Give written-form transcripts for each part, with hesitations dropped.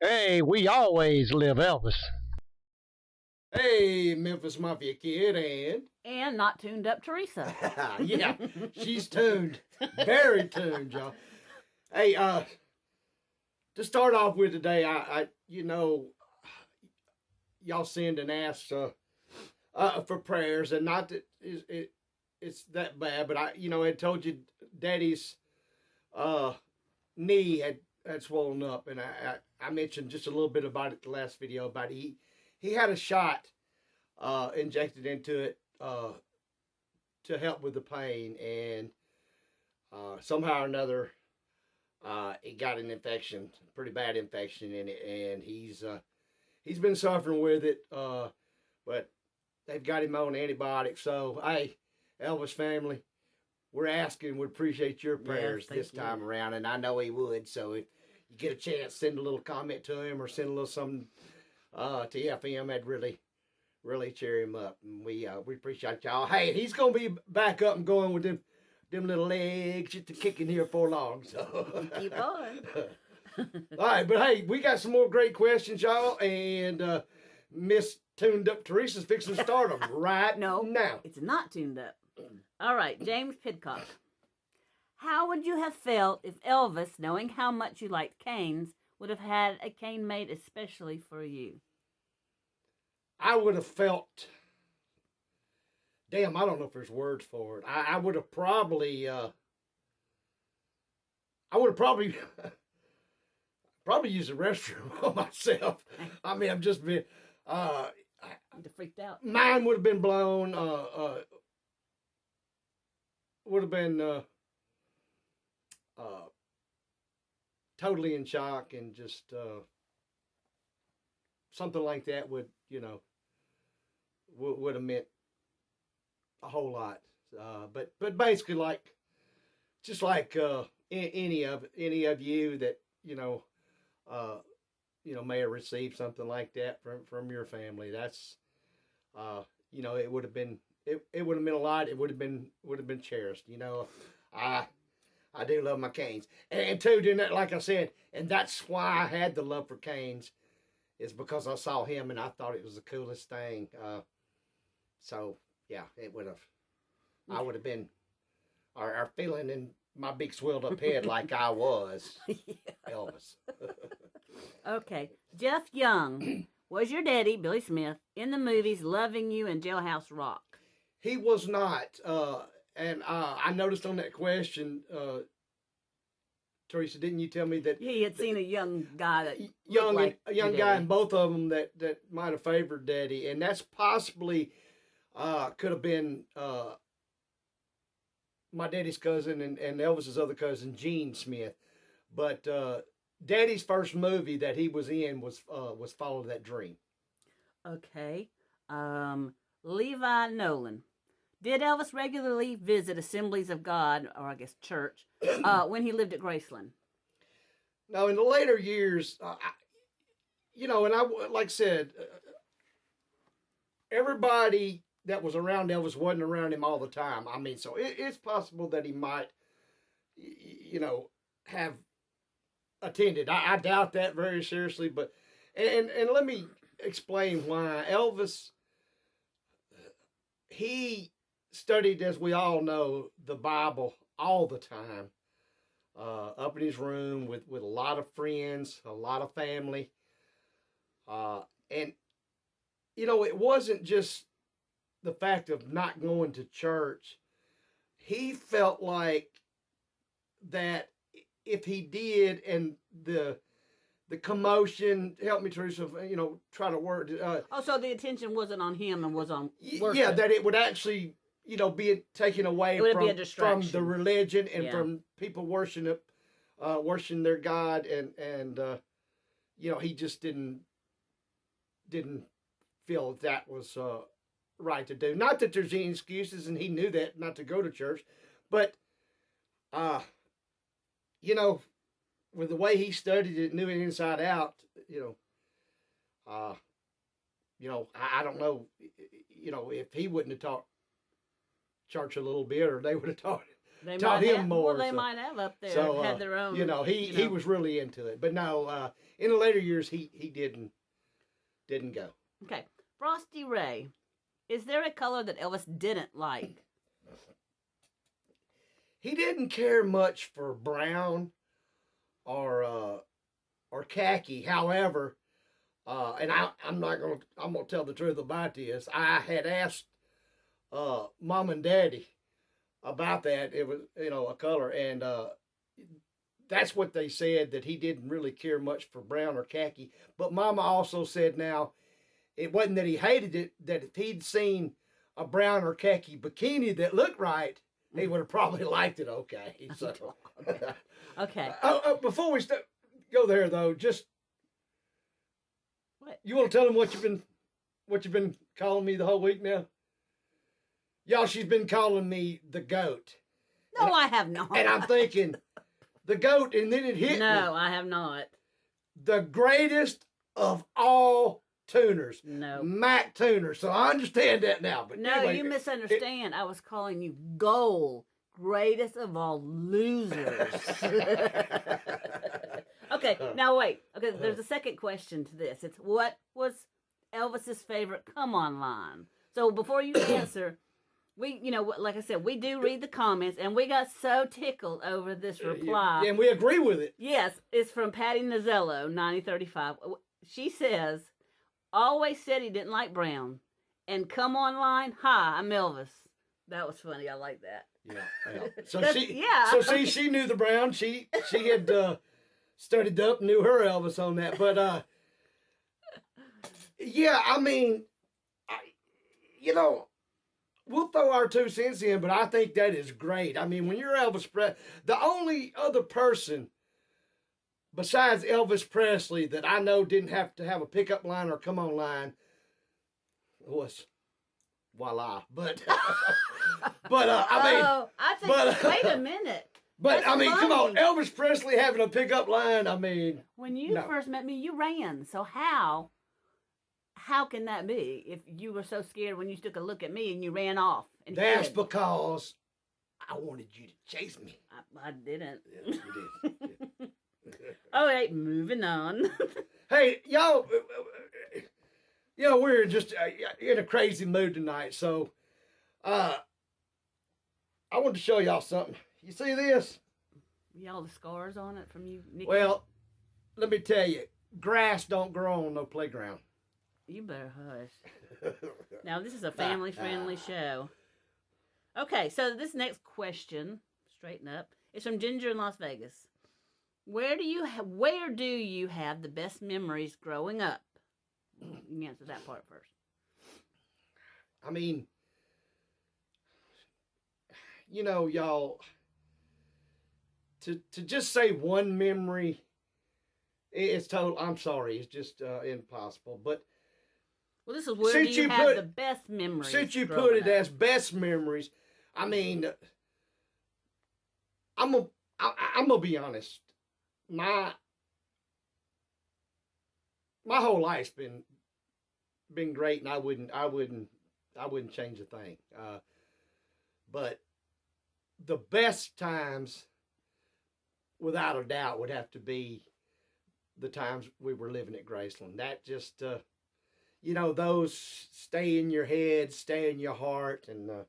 Hey, we always live Elvis. Hey, Memphis Mafia kid, And not tuned up Teresa. yeah, she's tuned, very tuned, y'all. Hey, to start off with today, y'all send and ask for prayers, and not that it's that bad, but I told you, Daddy's uh knee had swollen up, and I mentioned just a little bit about it the last video about he had a shot injected into it to help with the pain, and somehow or another, it got an infection, pretty bad infection in it, and he's been suffering with it. But they've got him on antibiotics. So, hey, Elvis family, we're asking, would appreciate your prayers this time around, and I know he would. So if you get a chance, send a little comment to him or send a little something to FM. That'd really cheer him up, and we appreciate y'all. Hey, he's gonna be back up and going with them little legs just to kicking here for long. So keep on. All right, but hey, we got some more great questions, y'all, and Miss Tuned Up Teresa's fixing to start them right No, now. It's not tuned up. All right, James Pidcock. How would you have felt if Elvis, knowing how much you liked canes, would have had a cane made especially for you? I would have felt. Damn, I don't know if there's words for it. I would have probably. I would have probably. Probably used the restroom on myself. I mean, I'm just been. You're freaked out. Mine would have been blown. Would have been totally in shock, and just something like that would would have meant a whole lot. But basically, like just like any of you that may have received something like that from your family. That's it would have been it would have meant a lot. It would have been cherished. I do love my canes, and too, doing that, like I said, and that's why I had the love for canes, is because I saw him and I thought it was the coolest thing. So yeah, it would have. I would have been, or feeling in my big swelled up head like I was Elvis. Okay, Jeff Young. Was your daddy, Billy Smith, in the movies Loving You and Jailhouse Rock? He was not. And I noticed on that question, Teresa, didn't you tell me that he had seen a young guy that a young guy in both of them that might have favored Daddy, and that's possibly could have been my daddy's cousin and Elvis's other cousin, Gene Smith. But Daddy's first movie that he was in was Follow That Dream. Okay. Levi Nolan. Did Elvis regularly visit Assemblies of God, or I guess church, when he lived at Graceland? Now, in the later years, and I, like I said, everybody that was around Elvis wasn't around him all the time. I mean, so it's possible that he might, have attended. I doubt that very seriously, but, and let me explain why. Elvis, he studied, as we all know, the Bible all the time, up in his room with a lot of friends, a lot of family, and it wasn't just the fact of not going to church. He felt like that if he did, and the commotion, help me, Teresa, try to word. So the attention wasn't on him and was on worship. Yeah, that it would actually be taken away from the religion and from people worshiping their God, and he just didn't feel that was right to do. Not that there's any excuses, and he knew that not to go to church, but with the way he studied it, knew it inside out, I don't know, if he wouldn't have taught church a little bit, or they would have taught taught him more. Well, they might have up there had their own. He was really into it. But no, in the later years, he didn't go. Okay, Frosty Ray, is there a color that Elvis didn't like? He didn't care much for brown or khaki. However, and I'm gonna tell the truth about this. I had asked Mom and Daddy about that. It was a color, and that's what they said, that he didn't really care much for brown or khaki. But Mama also said now it wasn't that he hated it, that if he'd seen a brown or khaki bikini that looked right, he would have probably liked it. Okay. So, okay. Before we go there though, just what you want to tell them what you've been calling me the whole week now? Y'all, she's been calling me the goat. No, I have not. And I'm thinking the goat, and then it hit me. No, I have not. The greatest of all tuners. No. Mac Tuner. So I understand that now. But no, anyway, you misunderstand. I was calling you Goal, greatest of all losers. Okay, now wait. Okay, there's a second question to this. It's what was Elvis's favorite come on line? So before you answer, we, like I said, we do read the comments, and we got so tickled over this reply. Yeah, and we agree with it. Yes, it's from Patty Nazello, 9035. She says, always said he didn't like brown. And come online, hi, I'm Elvis. That was funny. I like that. Yeah. So she knew the brown. She had studied up, knew her Elvis on that. But yeah, I mean, we'll throw our 2 cents in, but I think that is great. I mean, when you're Elvis Presley, the only other person besides Elvis Presley that I know didn't have to have a pickup line or come on line was voila. But wait a minute. But That's I mean, funny. come on, Elvis Presley having a pickup line. I mean, when you first met me, you ran. So how can that be? If you were so scared when you took a look at me and you ran off? And that's hid? because I wanted you to chase me. I didn't. Yeah, you did. All right, moving on. Hey, y'all, we're just in a crazy mood tonight. So, I wanted to show y'all something. You see this? Y'all the scars on it from you, Nikki? Well, let me tell you, grass don't grow on no playground. You better hush. Now, this is a family-friendly show. Okay, so this next question, straighten up, is from Ginger in Las Vegas. Where do you have the best memories growing up? You can answer that part first. I mean, y'all, to just say one memory, it's total. I'm sorry, it's just impossible. But well, this is where you have the best memories. Since you put it as best memories, I mean, I'm gonna be honest. My whole life's been great, and I wouldn't change a thing. But the best times, without a doubt, would have to be the times we were living at Graceland. That just, those stay in your head, stay in your heart, and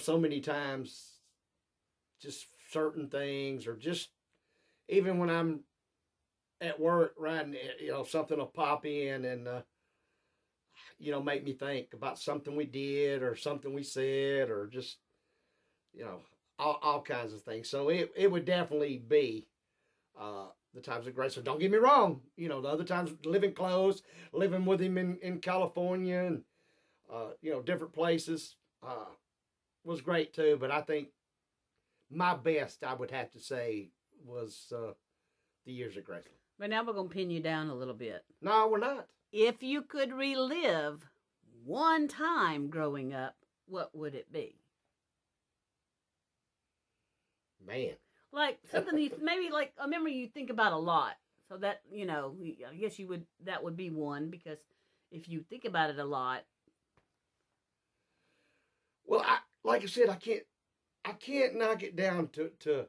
so many times, just certain things, or just even when I'm at work, riding, something will pop in and, make me think about something we did or something we said, or just, all kinds of things. So it would definitely be the times of grace. So don't get me wrong. The other times living close, living with him in California and, different places was great too. But I think my best, I would have to say, was the years at Graceland. But now we're going to pin you down a little bit. No, we're not. If you could relive one time growing up, what would it be? Man. Like something maybe like a memory you think about a lot. So that, I guess that would be one, because if you think about it a lot. Well, like I said, I can't knock it down to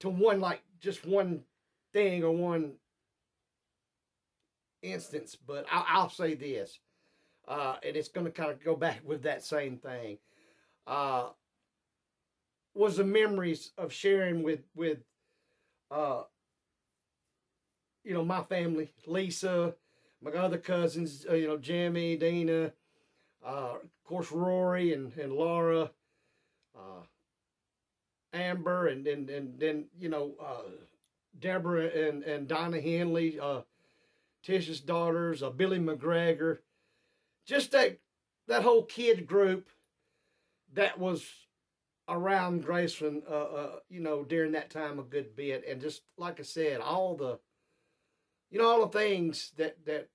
one, like just one thing or one instance, but I'll say this, and it's going to kind of go back with that same thing. Was the memories of sharing with uh, my family, Lisa, my other cousins, Jimmy, Dina, of course Rory and Laura, Amber, and then Deborah and Donna Henley, Tish's daughters, Billy McGregor, just that whole kid group that was around Graceland, during that time a good bit, and just like I said, all the things that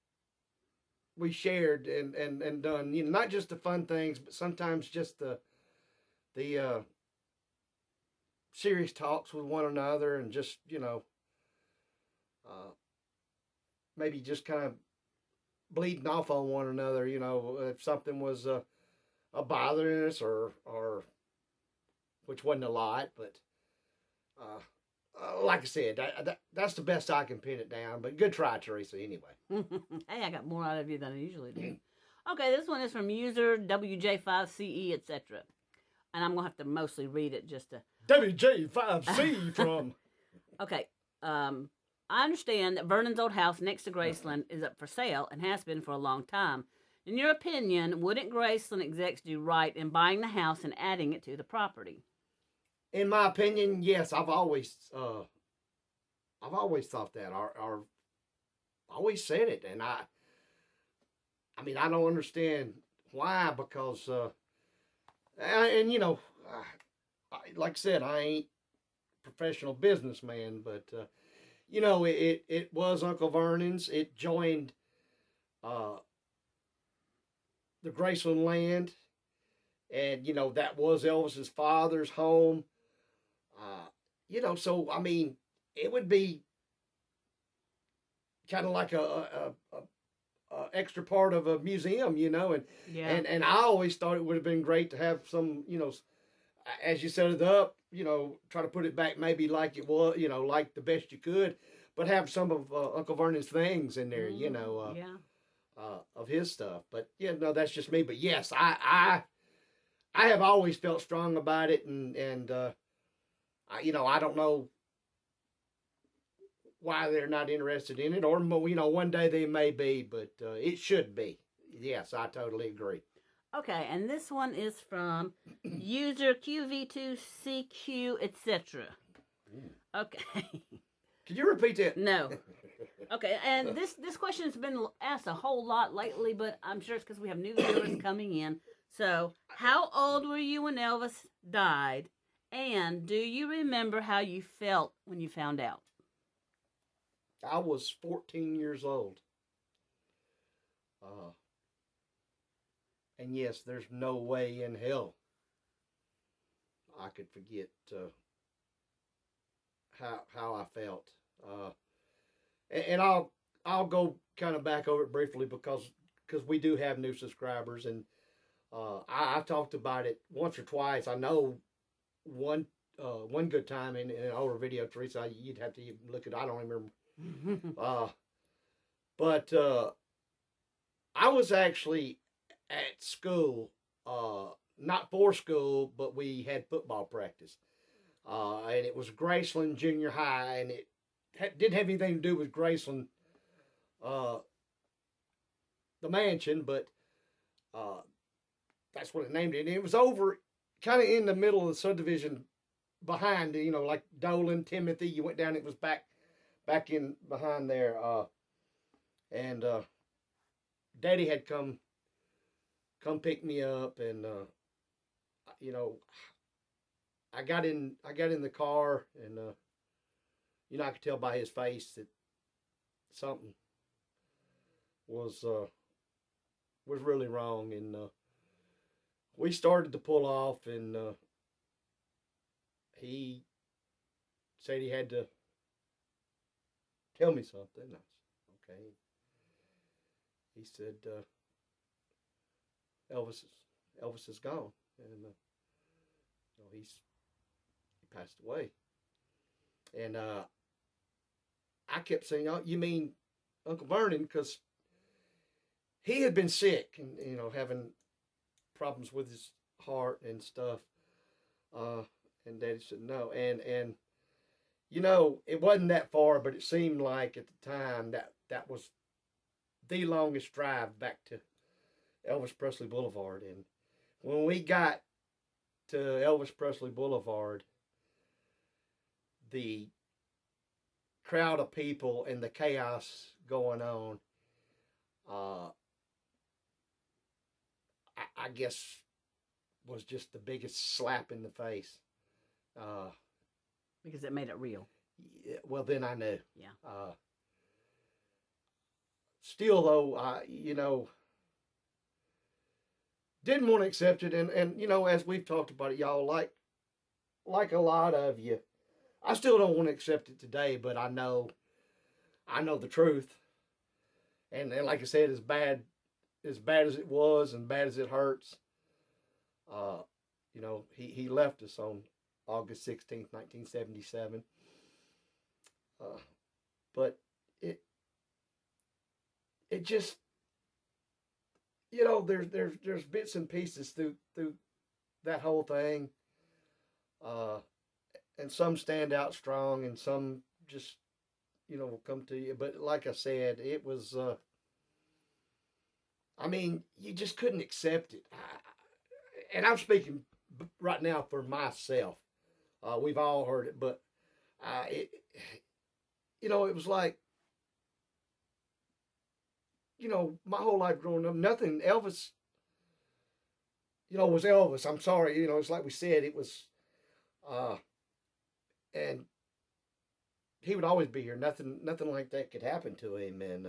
we shared and done, not just the fun things, but sometimes just the serious talks with one another, and just maybe just kind of bleeding off on one another, if something was a bothering us or which wasn't a lot, but like I said, that's the best I can pin it down. But good try, Teresa. Anyway. Hey, I got more out of you than I usually do. Okay, this one is from user WJ5CE, etc. And I'm gonna have to mostly read it just to. WJ5C from. Okay. I understand that Vernon's old house next to Graceland is up for sale and has been for a long time. In your opinion, wouldn't Graceland execs do right in buying the house and adding it to the property? In my opinion, yes. I've always thought that. Or always said it, and I mean, I don't understand why, because like I said, I ain't a professional businessman, but it was Uncle Vernon's. It joined the Graceland land, and that was Elvis's father's home. So I mean, it would be kind of like a extra part of a museum, and Yeah. and I always thought it would have been great to have some, as you set it up, try to put it back maybe like it was, like the best you could, but have some of Uncle Vernon's things in there, of his stuff. But no, that's just me. But yes, I have always felt strong about it, and I don't know why they're not interested in it, or one day they may be, but it should be. Yes, I totally agree. Okay, and this one is from user QV2CQ, etc. Okay. Can you repeat that? No. Okay, and this question has been asked a whole lot lately, but I'm sure it's because we have new viewers coming in. So, how old were you when Elvis died? And do you remember how you felt when you found out? I was 14 years old. And yes, there's no way in hell I could forget how I felt. And I'll go kind of back over it briefly because we do have new subscribers, and I talked about it once or twice. I know one good time in an older video, Teresa, you'd have to look at it. I don't remember. But I was actually at school, not for school, but we had football practice. And it was Graceland Junior High, and it didn't have anything to do with Graceland, the mansion, but that's what it named it. And it was over kind of in the middle of the subdivision behind, like Dolan, Timothy. You went down, it was back in behind there. And Daddy had come pick me up, and I got in the car, and I could tell by his face that something was really wrong, and we started to pull off, and he said he had to tell me something. I said, okay. He said, Elvis is gone, and he passed away. And I kept saying, "Oh, you mean Uncle Vernon?" Because he had been sick and having problems with his heart and stuff. And Daddy said no, and it wasn't that far, but it seemed like at the time that was the longest drive back to Elvis Presley Boulevard. And when we got to Elvis Presley Boulevard, the crowd of people and the chaos going on, I guess was just the biggest slap in the face. Because it made it real. Yeah, well, then I knew. Yeah. Still, though, didn't want to accept it, and as we've talked about it, y'all, like a lot of you, I still don't want to accept it today, but I know the truth, and like I said, as bad as it was, and bad as it hurts, he left us on August 16th, 1977. But it just, there's bits and pieces through that whole thing. And some stand out strong and some just, will come to you. But like I said, it was, you just couldn't accept it. And I'm speaking right now for myself. We've all heard it, but it was like, my whole life growing up, nothing, Elvis, was Elvis. I'm sorry, it's like we said, it was, and he would always be here. Nothing like that could happen to him. And,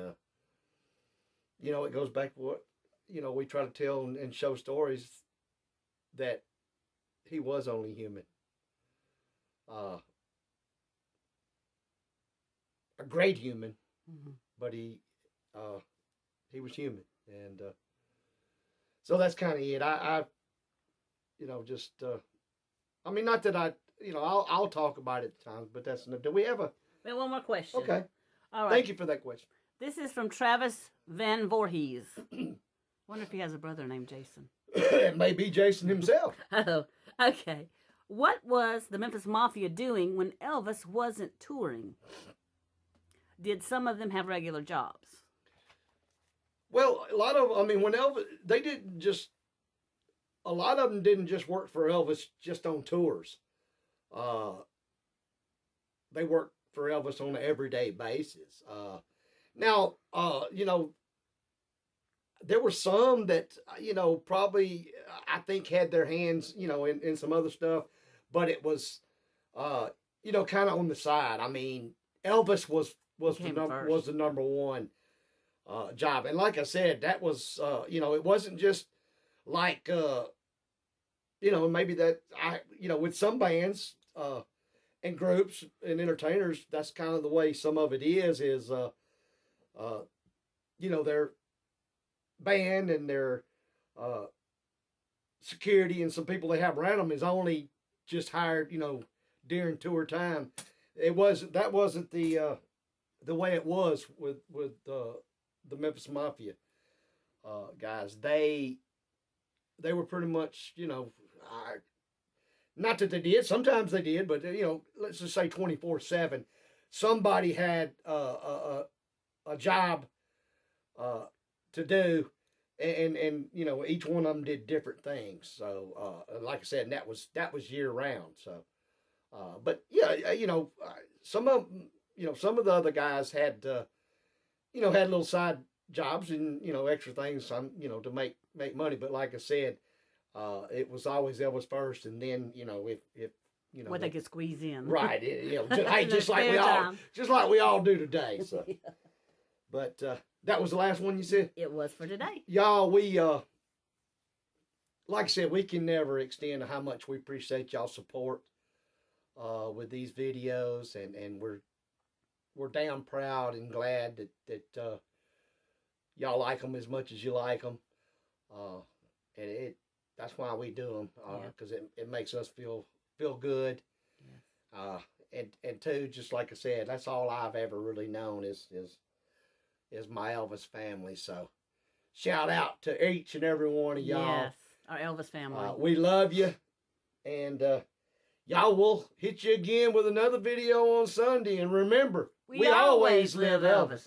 it goes back to what, we try to tell and show stories that he was only human. A great human, but he was human, and so that's kind of it. I just not that I'll talk about it at times, but that's enough. Do we have one more question? Okay. All right. Thank you for that question. This is from Travis Van Voorhees. Wonder if he has a brother named Jason. It may be Jason himself. Oh, okay. What was the Memphis Mafia doing when Elvis wasn't touring? Did some of them have regular jobs? Well, a lot of, when Elvis, a lot of them didn't just work for Elvis just on tours. They worked for Elvis on an everyday basis. Now, there were some that, probably, I think had their hands, in some other stuff, but it was, kind of on the side. Elvis was the number one job. And like I said, that was, it wasn't just like, maybe that with some bands, and groups and entertainers, that's kind of the way some of it is their band and their, security and some people they have around them is only just hired, during tour time. That wasn't the way it was with the Memphis Mafia guys. They were pretty much, not that they did. Sometimes they did, but let's just say 24/7. Somebody had a job to do, and each one of them did different things. So like I said, and that was year round. So, but yeah, some of some of the other guys had had little side jobs and extra things to make money. But like I said, it was always Elvis first, and then if what they could squeeze in, right? Hey, just like we all do today. So, yeah. But that was the last one you said. It was for today, y'all. We like I said, we can never extend how much we appreciate y'all's support with these videos, and we're damn proud and glad that y'all like them as much as you like them, and that's why we do them, Yeah. because it makes us feel good. Yes. And two, just like I said, that's all I've ever really known is my Elvis family. So shout out to each and every one of y'all. Yes, our Elvis family. We love you, and y'all will hit you again with another video on Sunday. And remember, we always live Elvis.